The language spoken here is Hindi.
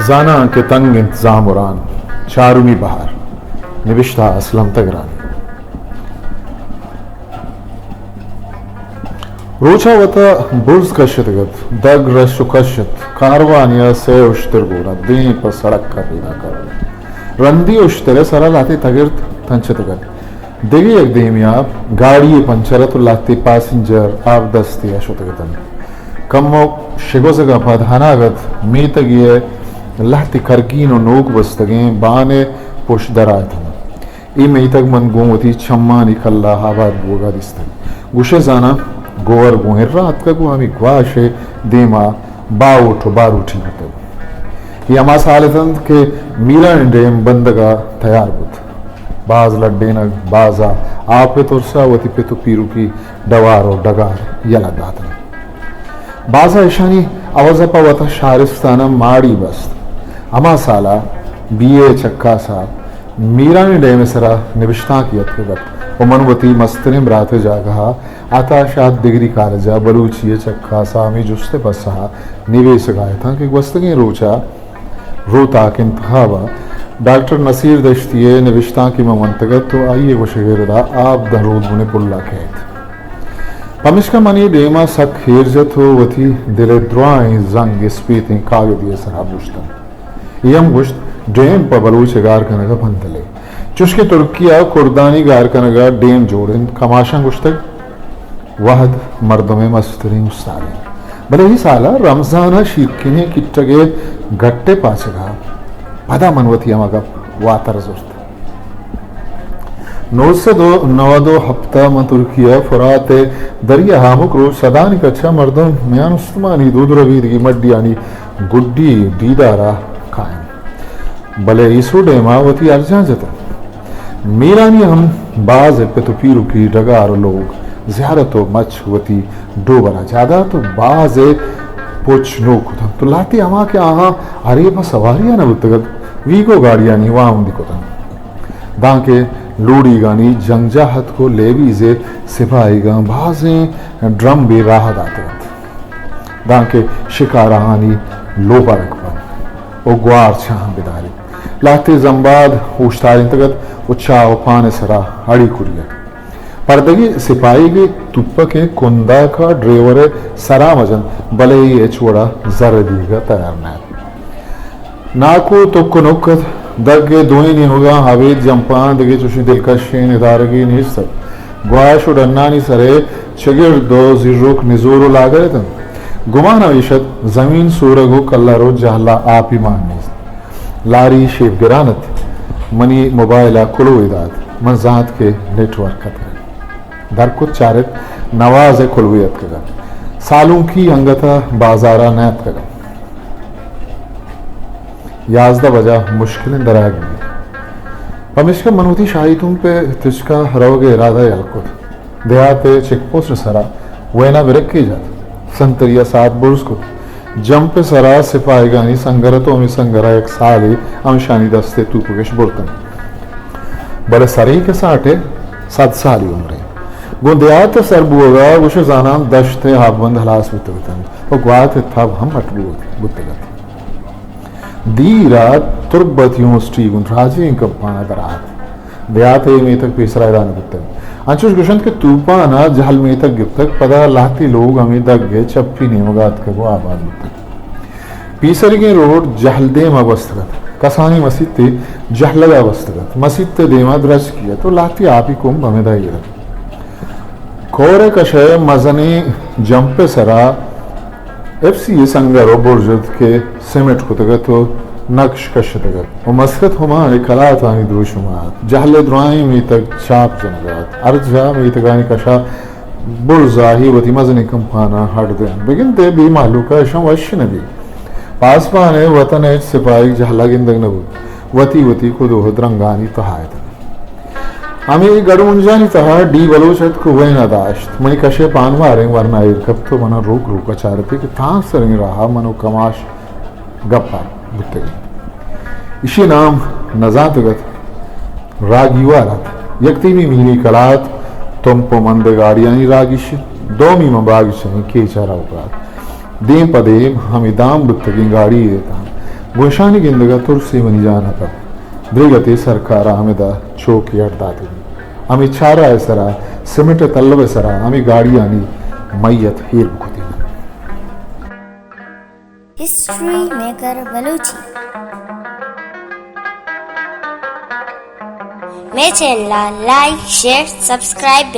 जाना के तंग इंतजाम उरान चारूमी बहार निविश्ता असलम तगरानी रोचा वता बुर्ज कशतगत दग रशु कशत कारवानिया से उश्तरगोना दीन पर सड़क का पीना कर रंदी उश्तरे सरा लाते तगिर्त तंचतगत देगी एक देमिया गाड़ी पंचरत लाते पैसेंजर आप दस्ती अशुतगतन कमो शिगोजगा पधानागत मीतगिए लाते करकीनो नोक बस्तगे बाने पुश दराय था ई मीतग मन गोमती छम्मानी कल्ला हाबाद बोगा दिस्तग गुशे जाना गोवर गोहेर रात का गुआमी ग्वाशे देमा बाउठ बारूठी होते यमा सालतन के मीरा डेम बंदगा तैयार बुत बाज लड्डे न बाजा आपे तुरसा वती पे तो पीरू की डवार और डगार यला दातन बाजा ईशानी आवाजा पावता शारिस्ताना माड़ी बस्त अमा साला बीए चक्का सा मीरा ने डेम सरा निविष्टा की अत्वगत उमनवती मस्तनिम रात जागहा आता शाद डिग्री कारजा बलूचिए चक्का सा मी जुस्ते बसहा निवेश गाय था कि वस्तगे रोचा रोता के इंतहावा डॉक्टर नसीर दश्तिये निविष्टा की ममंतगत तो आइए वो शिगरदा आप दरूद बुने पुल्ला कहत पमिश्का मनी डेमा सक हेरजत हो वथी दिले द्राई जंग स्पीति कागे दिए सरा बुश्तन यम गुश्त डेम पर बलूच गार कनगा पंतले चुश्के तुर्किया कुर्दानी गार कनगा डेम जोड़न कमाशा गुश्तक वहद मर्दों में मस्तरीन उस्तादी भले ही साला रमजाना शीर्किने किट्टगे गट्टे पाचगा पदा मनवती मगा वातर जुस्त नवदो हफ्ता म तुर्किया फुराते दरिया हामुक रोज सदानी कच्छा मर्दों म्यान उस्मानी दूध रवीद की मड्डियानी गुड्डी दीदारा कायम भले ईसो डेमावती अर्जा जत मीरानी हम बाज पे तो पीरू की डगार लोग ज़्यारतो मच वती डोबरा ज्यादा तो बाज पोच नोक तो लाती अमा के आहा अरे बस सवारियां न बुतगत वी को गाड़ियां नहीं वाम दिकोतन दाके लूड़ी गानी जंगजाहत को लेवी जे सिपाही गा भाजे ड्रम भी राह दाते दाके शिकारानी लोपा रखबन ओ ग्वार छां बिदारी लाते जंबाद उश्तारिन तगत उच्चा पाने सरा हड़ी कुरिया पर्दगी सिपाही के तुप्पा के कुंदा का ड्राइवर सरा मजन भले ही छोड़ा जरदी का तैयार नाको तो कुनुकत दगे दोई नहीं होगा हवेद जंपान दगे चुशी दिलकश निदारगी निस्त ग्वाश उड़न्नानी सरे चगिर दो जिरुक निजोरो लागरे तन गुमान अविशत जमीन सूरगो कल्लारो जहला आप ही मानने लारी शेप गिरानत मनी मोबाइला कुलो इदात मंजात के नेटवर्क कतरे दर को चारित नवाज खुलवियत कगा सालों की अंगता बाजारा नैत कगा याजदा वजह मुश्किलें दराग पमिश्का मनूती शाही तुम पे तिचका रवगे इरादा यलकुत देहाते चेकपोस्ट सरा वेना बिरक की जात संतरिया सात बुर्ज को जंप सरा सिपाही गानी संगरतो में संगरा एक साली अंशानी दस्ते तूपुकेश बुरतन बड़े सरी के साठे 7 साली उम्र गोंदियात सरबुगा वश जाना दश्ते हाबंद हलास बुतगतन और ग्वात थब हम अटबूत बुतगत दीरा तुर्बत यूनिवर्सिटी गुन राजी कपाना दरात देयाते में तक पेसरा दान बुतन अंचुश गुशंत के तूपाना जहल में तक गिफ्तक पदा लाती लोग हमें दगे चप्पी नेमगात के वो आबाद बुतन पीसर के रोड जहलदे मबस्तगत कसानी मस्जिद ते जहलगा बस्तगत मस्जिद ते देमा द्रज किया तो लाती आप ही कुंभ हमें दाई कोरे कशे मजनी जंपे सरा एफसी संगरो बुर्जत के सिमेट कुतगत नक्श कशतगत और मस्कत हमारे कलात आनी द्रोशुमात जहले द्राई में तक चाप जनगत अर्जा में तगानी कशा बुर्जा ही वती मजनी कंपाना हट दे बिगिन ते भी मालू का शम वश्य नबी पास पाने वतन एच सिपाही जहला गिंदग नबू वती वती को दो द्रंगानी तहायत हमें गड़मुंजानी तहा डी बलोचत को वही नदाश्त मनी कशे पान मारे वरना कब तो मना रोक रोक चारते कि था सरंग रहा मनो कमाश गप्पा बुत्ते इसी नाम नजातगत रागीवारत यक्ति में मीनी कलात तुम पो मंद गाड़ियानी रागिश दो मी मबागिश के चारा उपात देम पदेम हम दाम बुत्तगी गाड़ी देता गोशानी गिंदगा तुर्सी मनी जाना ब्रिगति सरकार आमेदा चौकी अड्डाती आम्ही चारा सरा सिमेंट तल्लवे सरा आम्ही गाड़ी आनी मैयत हीर बुखती हिस्ट्री मेकर बलूची मैं चैनल लाइक शेयर सब्सक्राइब